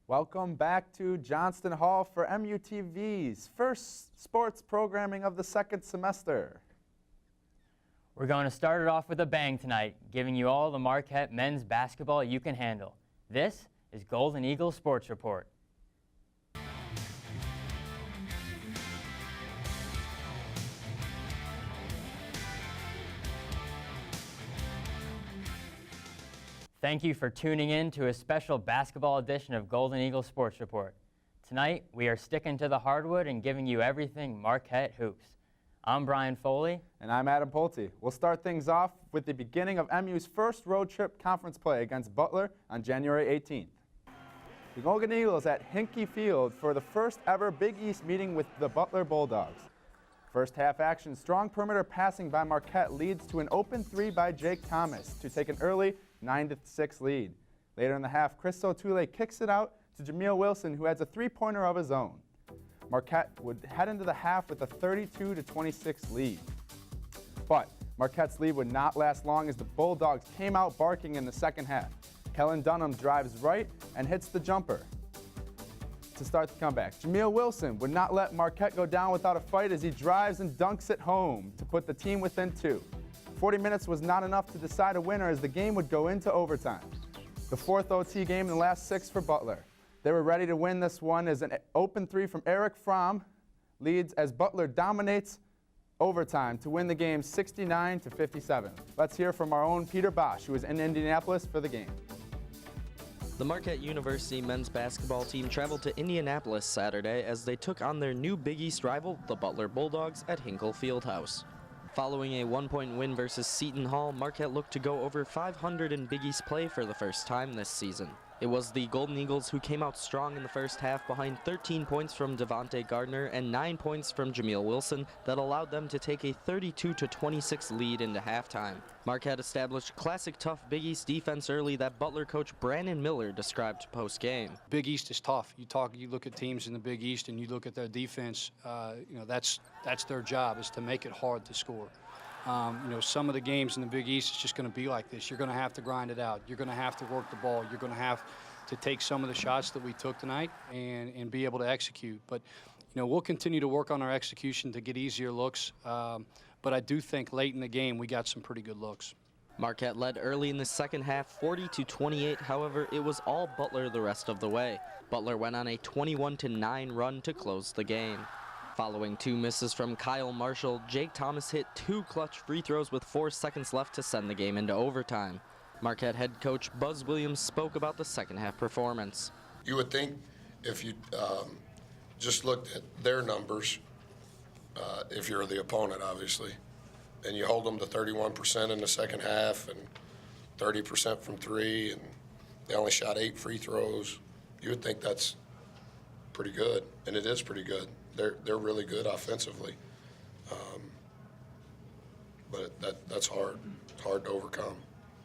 Welcome back to Johnston Hall for MUTV's first sports programming of the second semester. We're going to start it off with a bang tonight, giving you all the Marquette men's basketball you can handle. This is Golden Eagles Sports Report. Thank you for tuning in to a special basketball edition of Golden Eagles Sports Report. Tonight, we are sticking to the hardwood and giving you everything Marquette hoops. I'm Brian Foley. And I'm Adam Pulte. We'll start things off with the beginning of MU's first road trip conference play against Butler on January 18th. The Golden Eagles at Hinkey Field for the first ever Big East meeting with the Butler Bulldogs. First half action, strong perimeter passing by Marquette leads to an open three by Jake Thomas to take an early 9-6 lead. Later in the half, Chris O'Toole kicks it out to Jameel Wilson, who has a three-pointer of his own. Marquette would head into the half with a 32-26 lead. But Marquette's lead would not last long as the Bulldogs came out barking in the second half. Kellen Dunham drives right and hits the jumper to start the comeback. Jameel Wilson would not let Marquette go down without a fight as he drives and dunks it home to put the team within 2. 40 minutes was not enough to decide a winner as the game would go into overtime. The fourth OT game in the last 6 for Butler. They were ready to win this one as an open three from Eric Fromm leads as Butler dominates overtime to win the game 69-57. Let's hear from our own Peter Basch, who was in Indianapolis for the game. The Marquette University men's basketball team traveled to Indianapolis Saturday as they took on their new Big East rival, the Butler Bulldogs, at Hinkle Fieldhouse. Following a one-point win versus Seton Hall, Marquette looked to go over 500 in Big East play for the first time this season. It was the Golden Eagles who came out strong in the first half behind 13 points from Devontae Gardner and 9 points from Jameel Wilson that allowed them to take a 32-26 lead into halftime. Marquette established classic tough Big East defense early that Butler coach Brandon Miller described post-game. Big East is tough. You look at teams in the Big East and you look at their defense, that's their job, is to make it hard to score. Some of the games in the Big East, it's just going to be like this. You're going to have to grind it out. You're going to have to work the ball. You're going to have to take some of the shots that we took tonight and be able to execute. But, we'll continue to work on our execution to get easier looks. But I do think late in the game we got some pretty good looks. Marquette led early in the second half, 40-28. However, it was all Butler the rest of the way. Butler went on a 21-9 run to close the game. Following 2 misses from Kyle Marshall, Jake Thomas hit 2 clutch free throws with 4 seconds left to send the game into overtime. Marquette head coach Buzz Williams spoke about the second half performance. You would think if you just looked at their numbers, if you're the opponent, obviously, and you hold them to 31% in the second half and 30% from 3, and they only shot 8 free throws, you would think that's pretty good, and it is pretty good. They're really good offensively, but that's hard. It's hard to overcome.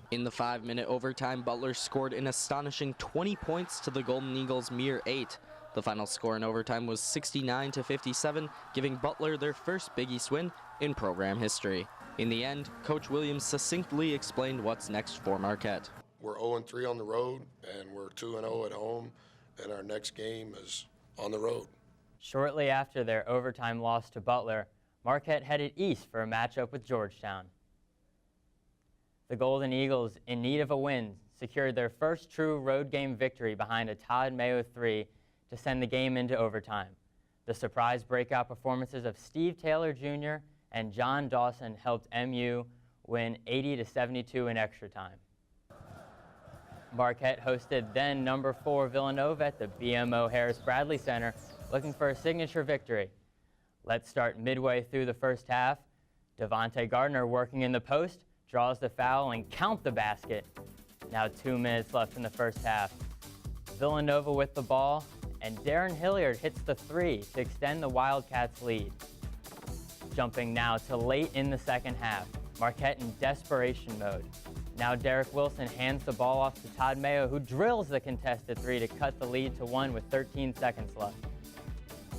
In the 5-minute overtime, Butler scored an astonishing 20 points to the Golden Eagles' mere 8. The final score in overtime was 69-57, giving Butler their first Big East win in program history. In the end, Coach Williams succinctly explained what's next for Marquette. We're 0-3 on the road, and we're 2-0 at home, and our next game is on the road. Shortly after their overtime loss to Butler, Marquette headed east for a matchup with Georgetown. The Golden Eagles, in need of a win, secured their first true road game victory behind a Todd Mayo 3 to send the game into overtime. The surprise breakout performances of Steve Taylor Jr. and John Dawson helped MU win 80-72 in extra time. Marquette hosted then number 4 Villanova at the BMO Harris Bradley Center, looking for a signature victory. Let's start midway through the first half. Devontae Gardner, working in the post, draws the foul and count the basket. Now 2 minutes left in the first half. Villanova with the ball, and Darren Hilliard hits the 3 to extend the Wildcats' lead. Jumping now to late in the second half, Marquette in desperation mode. Now Derek Wilson hands the ball off to Todd Mayo, who drills the contested 3 to cut the lead to 1 with 13 seconds left.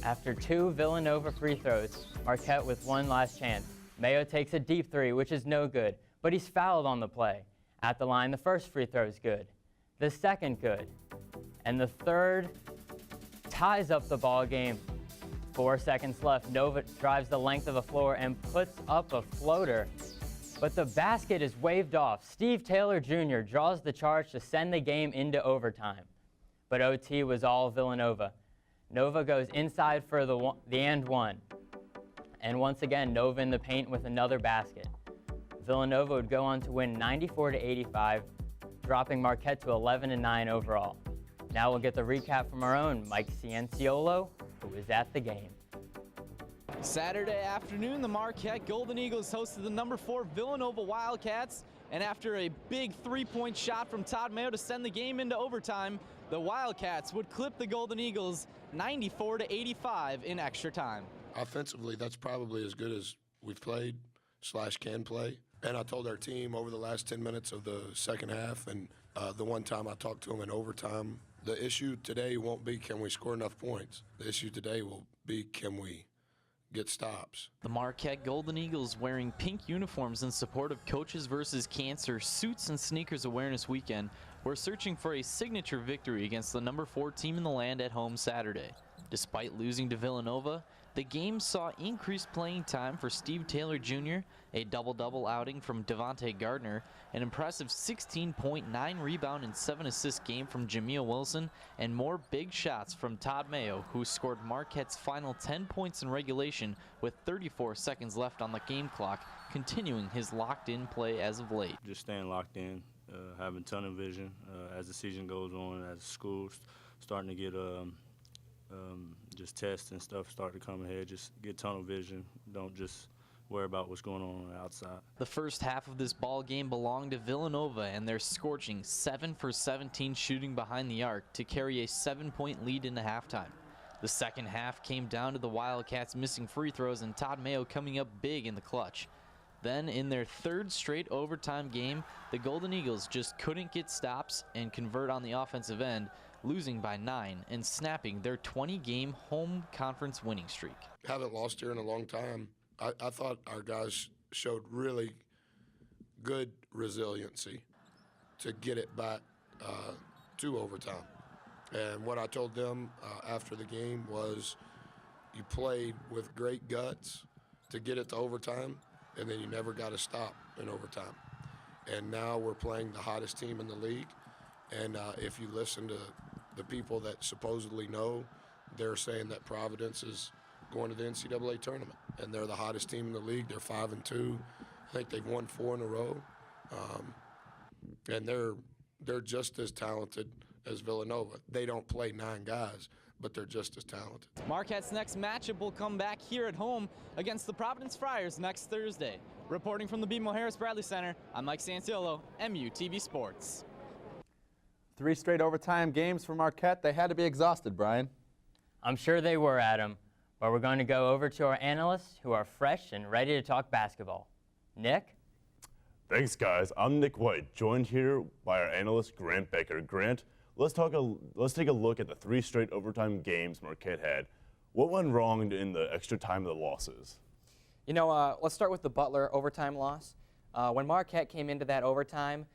After 2 Villanova free throws, Marquette with one last chance. Mayo takes a deep 3, which is no good, but he's fouled on the play. At the line, the first free throw is good. The second good. And the third ties up the ball game. 4 seconds left. Nova drives the length of the floor and puts up a floater. But the basket is waved off. Steve Taylor Jr. draws the charge to send the game into overtime. But OT was all Villanova. Nova goes inside for the and one. And once again, Nova in the paint with another basket. Villanova would go on to win 94-85, dropping Marquette to 11-9 overall. Now we'll get the recap from our own Mike Cianciolo, who was at the game. Saturday afternoon, the Marquette Golden Eagles hosted the number 4 Villanova Wildcats, and after a big three-point shot from Todd Mayo to send the game into overtime, the Wildcats would clip the Golden Eagles 94-85 in extra time. Offensively, that's probably as good as we've played / can play. And I told our team over the last 10 minutes of the second half, and the one time I talked to them in overtime, the issue today won't be can we score enough points. The issue today will be can we get stops. The Marquette Golden Eagles, wearing pink uniforms in support of Coaches vs. Cancer Suits and Sneakers Awareness Weekend, were searching for a signature victory against the number 4 team in the land at home Saturday. Despite losing to Villanova, the game saw increased playing time for Steve Taylor Jr., a double-double outing from Devontae Gardner, an impressive 16.9 rebound and 7 assist game from Jameel Wilson, and more big shots from Todd Mayo, who scored Marquette's final 10 points in regulation with 34 seconds left on the game clock, continuing his locked-in play as of late. Just staying locked in, having tunnel vision as the season goes on, as school's starting to get just tests and stuff start to come ahead. Just get tunnel vision. Don't just worry about what's going on the outside. The first half of this ball game belonged to Villanova and their scorching 7 for 17 shooting behind the arc to carry a 7-point lead into halftime. The second half came down to the Wildcats missing free throws and Todd Mayo coming up big in the clutch. Then, in their third straight overtime game, the Golden Eagles just couldn't get stops and convert on the offensive end, losing by 9 and snapping their 20-game home conference winning streak. Haven't lost here in a long time. I thought our guys showed really good resiliency to get it back to overtime. And what I told them after the game was you played with great guts to get it to overtime, and then you never got to stop in overtime. And now we're playing the hottest team in the league. And if you listen to the people that supposedly know, they're saying that Providence is going to the NCAA tournament, and they're the hottest team in the league. They're 5-2. I think they've won 4 in a row, and they're just as talented as Villanova. They don't play 9 guys, but they're just as talented. Marquette's next matchup will come back here at home against the Providence Friars next Thursday. Reporting from the BMO Harris Bradley Center, I'm Mike Cianciolo, MUTV Sports. 3 straight overtime games for Marquette. They had to be exhausted, Brian. I'm sure they were, Adam. But we're going to go over to our analysts who are fresh and ready to talk basketball. Nick? Thanks, guys. I'm Nick Wight, joined here by our analyst, Grant Becker. Grant, let's take a look at the 3 straight overtime games Marquette had. What went wrong in the extra time of the losses? You know, let's start with the Butler overtime loss. When Marquette came into that overtime,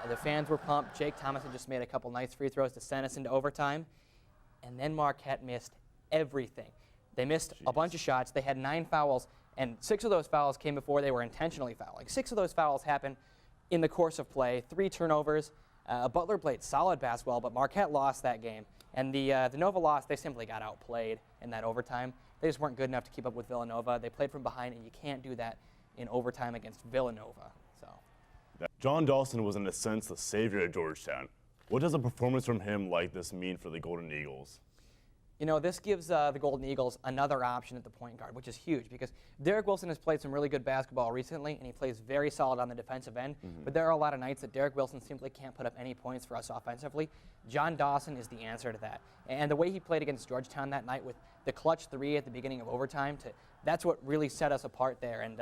the fans were pumped. Jake Thomas had just made a couple nice free throws to send us into overtime. And then Marquette missed everything. They missed a bunch of shots. They had 9 fouls, and 6 of those fouls came before they were intentionally fouling. 6 of those fouls happened in the course of play. 3 turnovers. Butler played solid basketball, but Marquette lost that game. And the Nova loss, they simply got outplayed in that overtime. They just weren't good enough to keep up with Villanova. They played from behind, and you can't do that in overtime against Villanova. John Dawson was, in a sense, the savior at Georgetown. What does a performance from him like this mean for the Golden Eagles? You know, this gives the Golden Eagles another option at the point guard, which is huge because Derek Wilson has played some really good basketball recently, and he plays very solid on the defensive end. But there are a lot of nights that Derek Wilson simply can't put up any points for us offensively. John Dawson is the answer to that. And the way he played against Georgetown that night with the clutch 3 at the beginning of overtime, that's what really set us apart there. And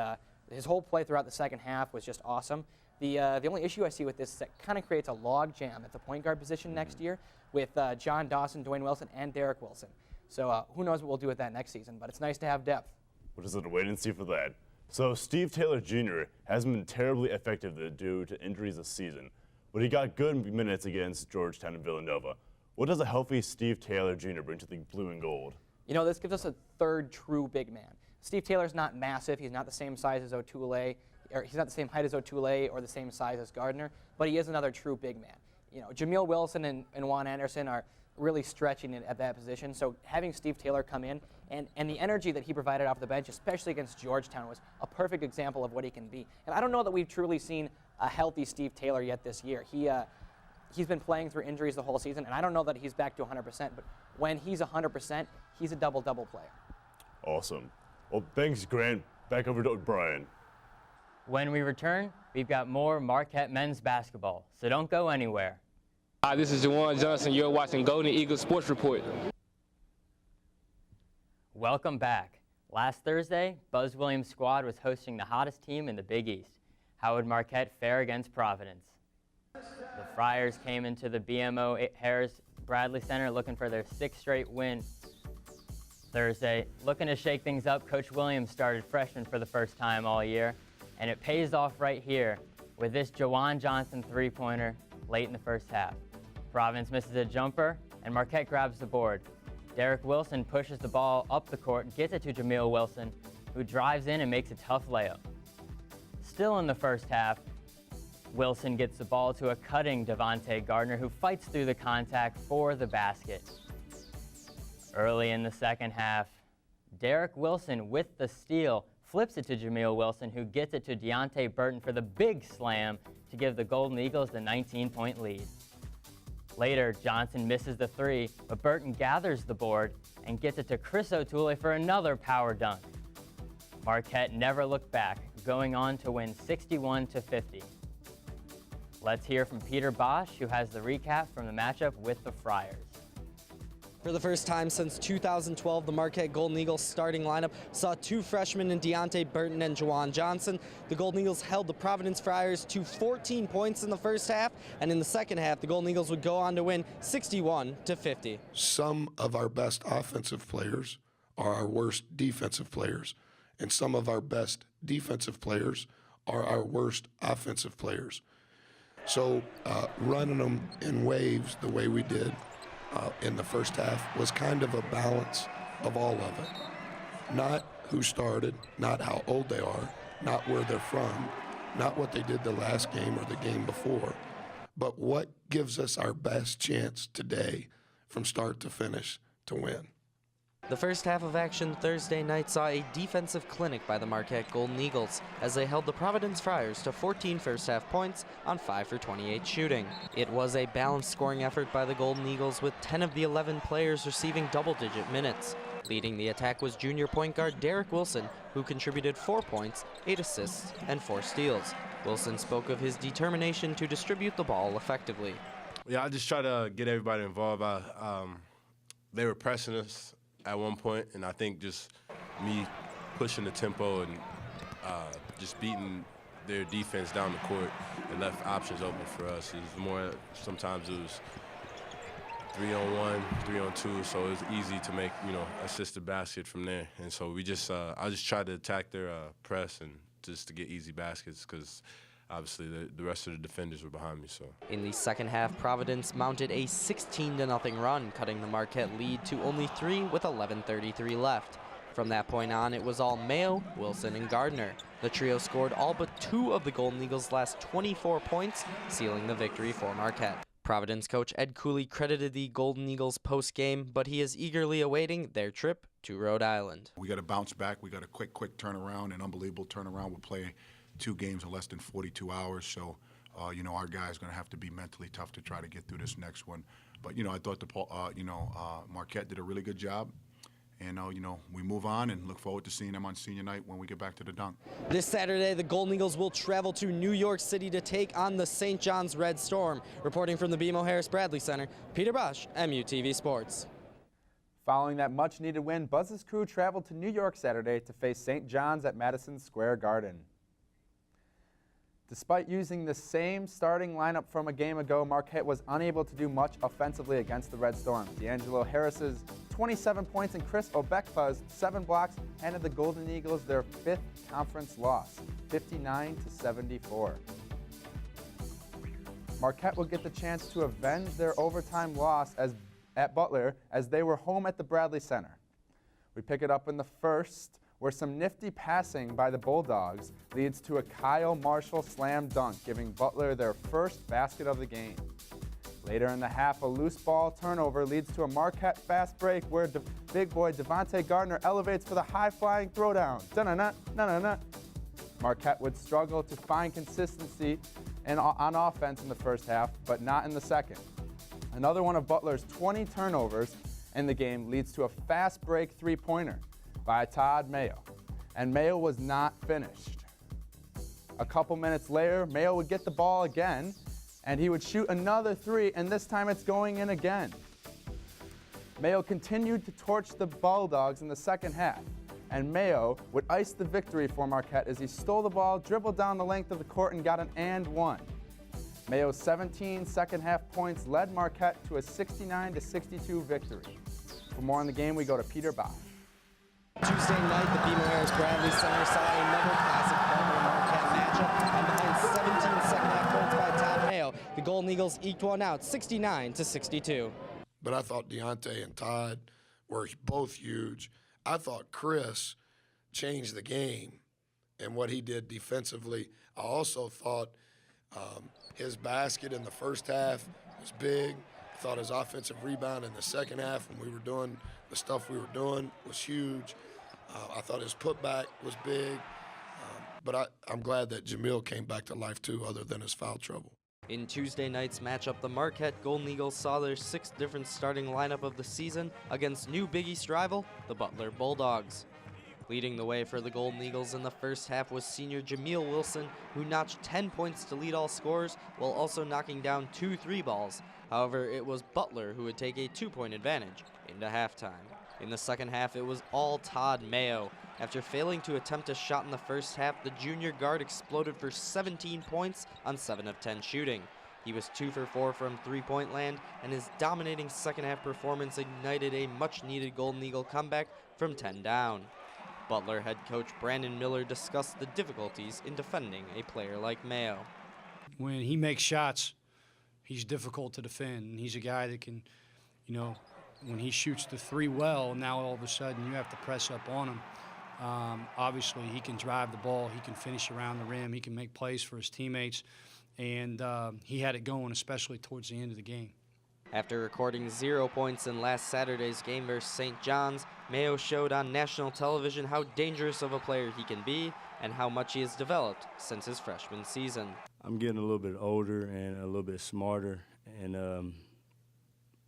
his whole play throughout the second half was just awesome. The only issue I see with this is that kind of creates a log jam at the point guard position next year with John Dawson, Dwayne Wilson, and Derek Wilson. So who knows what we'll do with that next season, but it's nice to have depth. We'll just have to wait and see for that. So Steve Taylor Jr. hasn't been terribly effective due to injuries this season, but he got good minutes against Georgetown and Villanova. What does a healthy Steve Taylor Jr. bring to the blue and gold? You know, this gives us a third true big man. Steve Taylor's not massive. He's not the same size as Otule, or he's not the same height as Otule or the same size as Gardner, but he is another true big man. You know, Jameel Wilson and Juan Anderson are really stretching it at that position, so having Steve Taylor come in and the energy that he provided off the bench, especially against Georgetown, was a perfect example of what he can be. And I don't know that we've truly seen a healthy Steve Taylor yet this year. He's been playing through injuries the whole season, and I don't know that he's back to 100%, but when he's 100%, he's a double-double player. Awesome. Well, thanks, Grant. Back over to Brian. When we return, we've got more Marquette men's basketball, so don't go anywhere. Hi, this is John Dawson. You're watching Golden Eagles Sports Report. Welcome back. Last Thursday, Buzz Williams' squad was hosting the hottest team in the Big East. How would Marquette fare against Providence? The Friars came into the BMO Harris Bradley Center looking for their 6th straight win. Thursday, looking to shake things up, Coach Williams started freshman for the first time all year, and it pays off right here with this Juwan Johnson three-pointer late in the first half. Providence misses a jumper, and Marquette grabs the board. Derek Wilson pushes the ball up the court and gets it to Jameel Wilson, who drives in and makes a tough layup. Still in the first half, Wilson gets the ball to a cutting Devontae Gardner, who fights through the contact for the basket. Early in the second half, Derek Wilson with the steal flips it to Jameel Wilson, who gets it to Deontay Burton for the big slam to give the Golden Eagles the 19-point lead. Later, Johnson misses the three, but Burton gathers the board and gets it to Chris Otule for another power dunk. Marquette never looked back, going on to win 61-50. Let's hear from Peter Basch, who has the recap from the matchup with the Friars. For the first time since 2012, the Marquette Golden Eagles starting lineup saw 2 freshmen in Deontay Burton and Juwan Johnson. The Golden Eagles held the Providence Friars to 14 points in the first half, and in the second half, the Golden Eagles would go on to win 61-50. Some of our best offensive players are our worst defensive players, and some of our best defensive players are our worst offensive players. So running them in waves the way we did in the first half was kind of a balance of all of it. Not who started, not how old they are, not where they're from, not what they did the last game or the game before, but what gives us our best chance today from start to finish to win. The first half of action Thursday night saw a defensive clinic by the Marquette Golden Eagles as they held the Providence Friars to 14 first-half points on 5 for 28 shooting. It was a balanced scoring effort by the Golden Eagles, with 10 of the 11 players receiving double-digit minutes. Leading the attack was junior point guard Derek Wilson, who contributed 4 points, 8 assists, and 4 steals. Wilson spoke of his determination to distribute the ball effectively. Yeah, I just try to get everybody involved. They were pressing us at one point, and I think just me pushing the tempo and just beating their defense down the court and left options open for us. It was more, sometimes it was 3-on-1, 3-on-2, so it was easy to make, assist the basket from there. And so we just, I just tried to attack their press and just to get easy baskets, because obviously the rest of the defenders were behind me. So in the second half, Providence mounted a 16-0 run, cutting the Marquette lead to only 3 with 11:33 left. From that point on, it was all Mayo, Wilson, and Gardner. The trio scored all but 2 of the Golden Eagles' last 24 points, sealing the victory for Marquette. Providence coach Ed Cooley credited the Golden Eagles post-game, but he is eagerly awaiting their trip to Rhode Island. We got to bounce back. We got a quick turnaround, an unbelievable turnaround. We'll play 2 games in less than 42 hours, so our guys going to have to be mentally tough to try to get through this next one. But I thought Marquette did a really good job, and we move on and look forward to seeing them on senior night when we get back to the dunk. This Saturday, the Golden Eagles will travel to New York City to take on the St. John's Red Storm. Reporting from the BMO Harris Bradley Center, Peter Basch, MUTV Sports. Following that much-needed win, Buzz's crew traveled to New York Saturday to face St. John's at Madison Square Garden. Despite using the same starting lineup from a game ago, Marquette was unable to do much offensively against the Red Storm. D'Angelo Harris's 27 points and Chris Obekpa's 7 blocks handed the Golden Eagles their 5th conference loss, 59-74. Marquette would get the chance to avenge their overtime loss at Butler as they were home at the Bradley Center. We pick it up in the first, where some nifty passing by the Bulldogs leads to a Kyle Marshall slam dunk, giving Butler their first basket of the game. Later in the half, a loose ball turnover leads to a Marquette fast break where big boy Devontae Gardner elevates for the high-flying throwdown. Da-na-na, na-na-na. Marquette would struggle to find consistency on offense in the first half, but not in the second. Another one of Butler's 20 turnovers in the game leads to a fast break three-pointer by Todd Mayo, and Mayo was not finished. A couple minutes later, Mayo would get the ball again, and he would shoot another three, and this time it's going in again. Mayo continued to torch the Bulldogs in the second half, and Mayo would ice the victory for Marquette as he stole the ball, dribbled down the length of the court, and got an and one. Mayo's 17 second-half points led Marquette to a 69-62 victory. For more on the game, we go to Peter Basch. Tuesday night, the BMO Harris Bradley Center saw another classic Butler Marquette matchup, and behind 17 second-half points by Todd Mayo, the Golden Eagles eked one out, 69-62. But I thought Deontay and Todd were both huge. I thought Chris changed the game and what he did defensively. I also thought his basket in the first half was big. I thought his offensive rebound in the second half when we were doing the stuff we were doing was huge. I thought his putback was big. But I'm glad that Jamil came back to life too, other than his foul trouble. In Tuesday night's matchup, the Marquette Golden Eagles saw their sixth different starting lineup of the season against new Big East rival, the Butler Bulldogs. Leading the way for the Golden Eagles in the first half was senior Jamil Wilson, who notched 10 points to lead all scorers while also knocking down 2 3 balls. However, it was Butler who would take a 2-point advantage into halftime. In the second half, it was all Todd Mayo. After failing to attempt a shot in the first half, the junior guard exploded for 17 points on 7 of 10 shooting. He was 2 for 4 from three-point land, and his dominating second-half performance ignited a much-needed Golden Eagle comeback from 10 down. Butler head coach Brandon Miller discussed the difficulties in defending a player like Mayo. When he makes shots, he's difficult to defend. He's a guy that can, when he shoots the three well, now all of a sudden you have to press up on him. Obviously, he can drive the ball. He can finish around the rim. He can make plays for his teammates. And he had it going, especially towards the end of the game. After recording 0 points in last Saturday's game versus St. John's, Mayo showed on national television how dangerous of a player he can be and how much he has developed since his freshman season. I'm getting a little bit older and a little bit smarter, and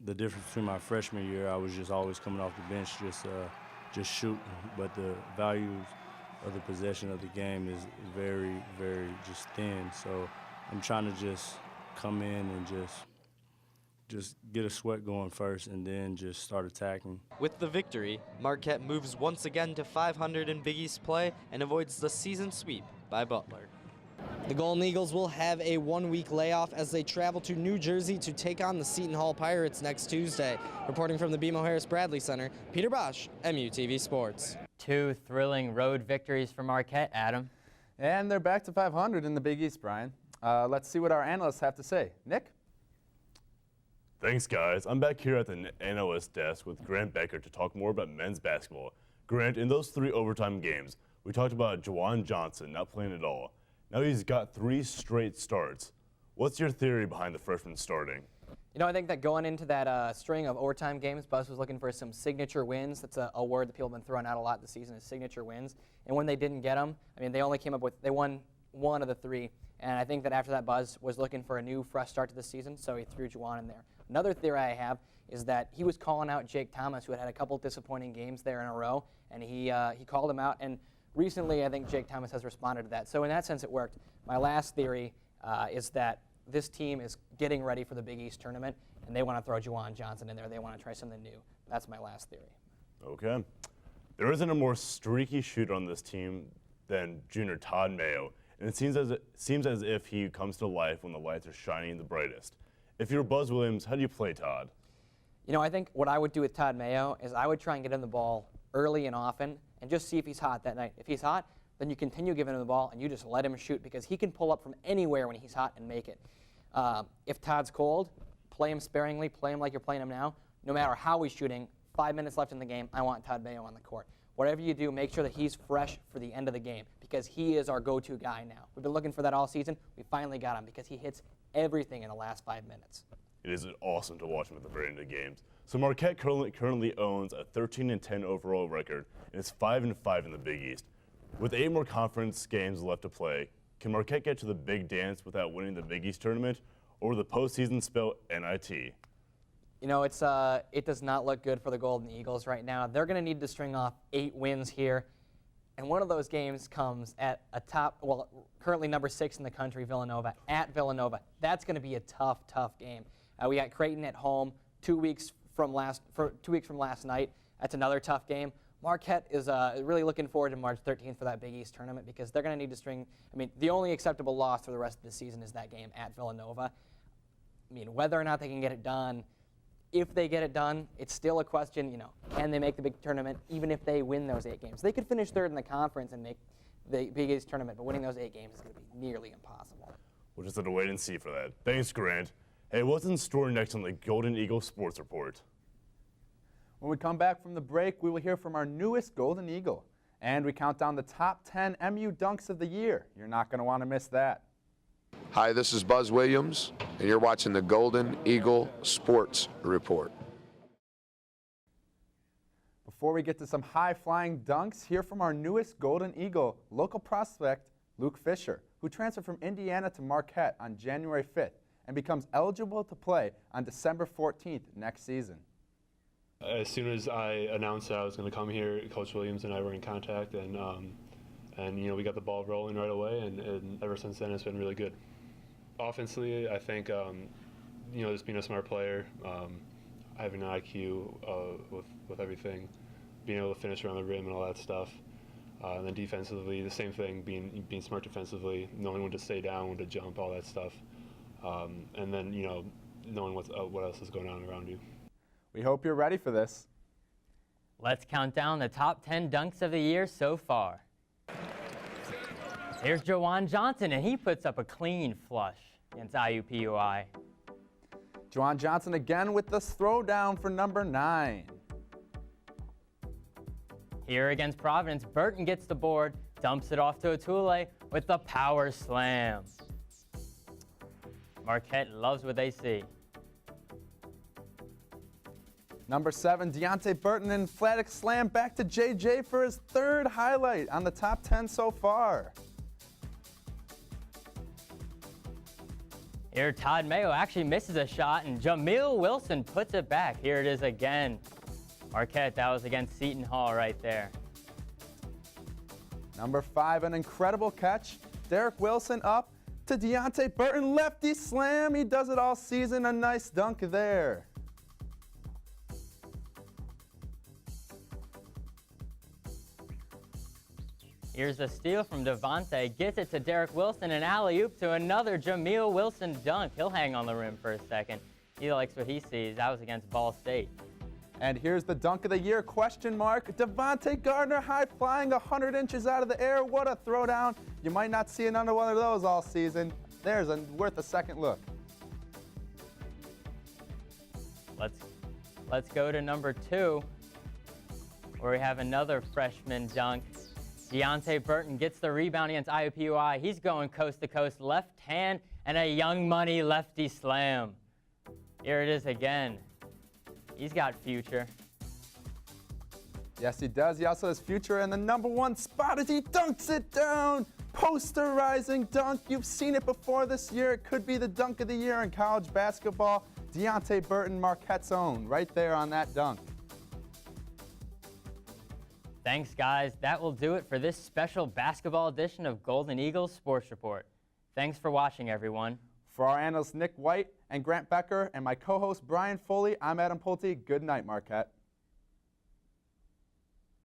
the difference between my freshman year, I was just always coming off the bench, just shooting. But the values of the possession of the game is very, very just thin. So I'm trying to just come in and just get a sweat going first and then just start attacking. With the victory, Marquette moves once again to 500 in Big East play and avoids the season sweep by Butler. The Golden Eagles will have a 1-week layoff as they travel to New Jersey to take on the Seton Hall Pirates next Tuesday. Reporting from the BMO Harris Bradley Center, Peter Basch, MUTV Sports. 2 thrilling road victories for Marquette, Adam. And they're back to 500 in the Big East, Brian. Let's see what our analysts have to say. Nick? Thanks, guys. I'm back here at the analyst desk with Grant Becker to talk more about men's basketball. Grant, in those 3 overtime games, we talked about Juwan Johnson not playing at all. Now he's got 3 straight starts. What's your theory behind the freshman starting? I think that going into that string of overtime games, Buzz was looking for some signature wins. That's a word that people have been throwing out a lot this season, is signature wins. And when they didn't get them, they only came up with, they won 1 of the 3. And I think that after that, Buzz was looking for a new, fresh start to the season, so he threw Juwan in there. Another theory I have is that he was calling out Jake Thomas, who had a couple disappointing games there in a row, and he called him out. And recently, I think Jake Thomas has responded to that. So in that sense, it worked. My last theory is that this team is getting ready for the Big East tournament, and they want to throw Juwan Johnson in there. They want to try something new. That's my last theory. Okay. There isn't a more streaky shooter on this team than junior Todd Mayo, and it seems as if he comes to life when the lights are shining the brightest. If you're Buzz Williams, how do you play Todd? I think what I would do with Todd Mayo is I would try and get him the ball early and often and just see if he's hot that night. If he's hot, then you continue giving him the ball and you just let him shoot because he can pull up from anywhere when he's hot and make it. If Todd's cold, play him sparingly, play him like you're playing him now. No matter how he's shooting, 5 minutes left in the game, I want Todd Mayo on the court. Whatever you do, make sure that he's fresh for the end of the game because he is our go-to guy now. We've been looking for that all season. We finally got him because he hits everything in the last 5 minutes. It is awesome to watch him at the very end of games. So Marquette currently owns a 13-10 overall record and is 5-5 in the Big East. With 8 more conference games left to play, can Marquette get to the big dance without winning the Big East tournament, or will the postseason spell NIT? You know, it does not look good for the Golden Eagles right now. They're going to need to string off 8 wins here. And one of those games comes at currently number 6 in the country, Villanova, at Villanova. That's going to be a tough, tough game. We got Creighton at home 2 weeks from last night. That's another tough game. Marquette is really looking forward to March 13th for that Big East tournament because they're going to need to string. I mean, the only acceptable loss for the rest of the season is that game at Villanova. I mean, whether or not they can get it done. If they get it done, it's still a question, can they make the big tournament even if they win those 8 games? They could finish 3rd in the conference and make the Big East tournament, but winning those 8 games is going to be nearly impossible. We'll just have to wait and see for that. Thanks, Grant. Hey, what's in store next on the Golden Eagle Sports Report? When we come back from the break, we will hear from our newest Golden Eagle. And we count down the top 10 MU dunks of the year. You're not going to want to miss that. Hi, this is Buzz Williams, and you're watching the Golden Eagle Sports Report. Before we get to some high-flying dunks, hear from our newest Golden Eagle local prospect, Luke Fisher, who transferred from Indiana to Marquette on January 5th and becomes eligible to play on December 14th next season. As soon as I announced that I was going to come here, Coach Williams and I were in contact, and we got the ball rolling right away, and ever since then it's been really good. Offensively, I think just being a smart player, having an IQ with everything, being able to finish around the rim and all that stuff. And then defensively, the same thing, being smart defensively, knowing when to stay down, when to jump, all that stuff. And then knowing what else is going on around you. We hope you're ready for this. Let's count down the top 10 dunks of the year so far. Here's John Johnson, and he puts up a clean flush against IUPUI. John Johnson again with the throwdown for number 9. Here against Providence, Burton gets the board, dumps it off to Atule with the power slam. Marquette loves what they see. Number 7, Deontay Burton and emphatic slam back to JJ for his 3rd highlight on the top 10 so far. Here, Todd Mayo actually misses a shot, and Jameel Wilson puts it back. Here it is again. Marquette, that was against Seton Hall right there. Number 5, an incredible catch. Derek Wilson up to Deontay Burton, lefty slam. He does it all season, a nice dunk there. Here's a steal from Devontae, gets it to Derek Wilson, and alley-oop to another Jameel Wilson dunk. He'll hang on the rim for a second. He likes what he sees. That was against Ball State. And here's the dunk of the year question mark. Devontae Gardner high flying 100 inches out of the air. What a throwdown. You might not see another one of those all season. There's worth a second look. Let's go to number 2, where we have another freshman dunk. Deontay Burton gets the rebound against IUPUI. He's going coast to coast, left hand, and a Young Money lefty slam. Here it is again. He's got future. Yes, he does. He also has future in the number 1 spot as he dunks it down. Posterizing dunk. You've seen it before this year. It could be the dunk of the year in college basketball. Deontay Burton, Marquette's own, right there on that dunk. Thanks, guys. That will do it for this special basketball edition of Golden Eagles Sports Report. Thanks for watching, everyone. For our analysts Nick Wight and Grant Becker and my co-host Brian Foley, I'm Adam Pulte. Good night, Marquette.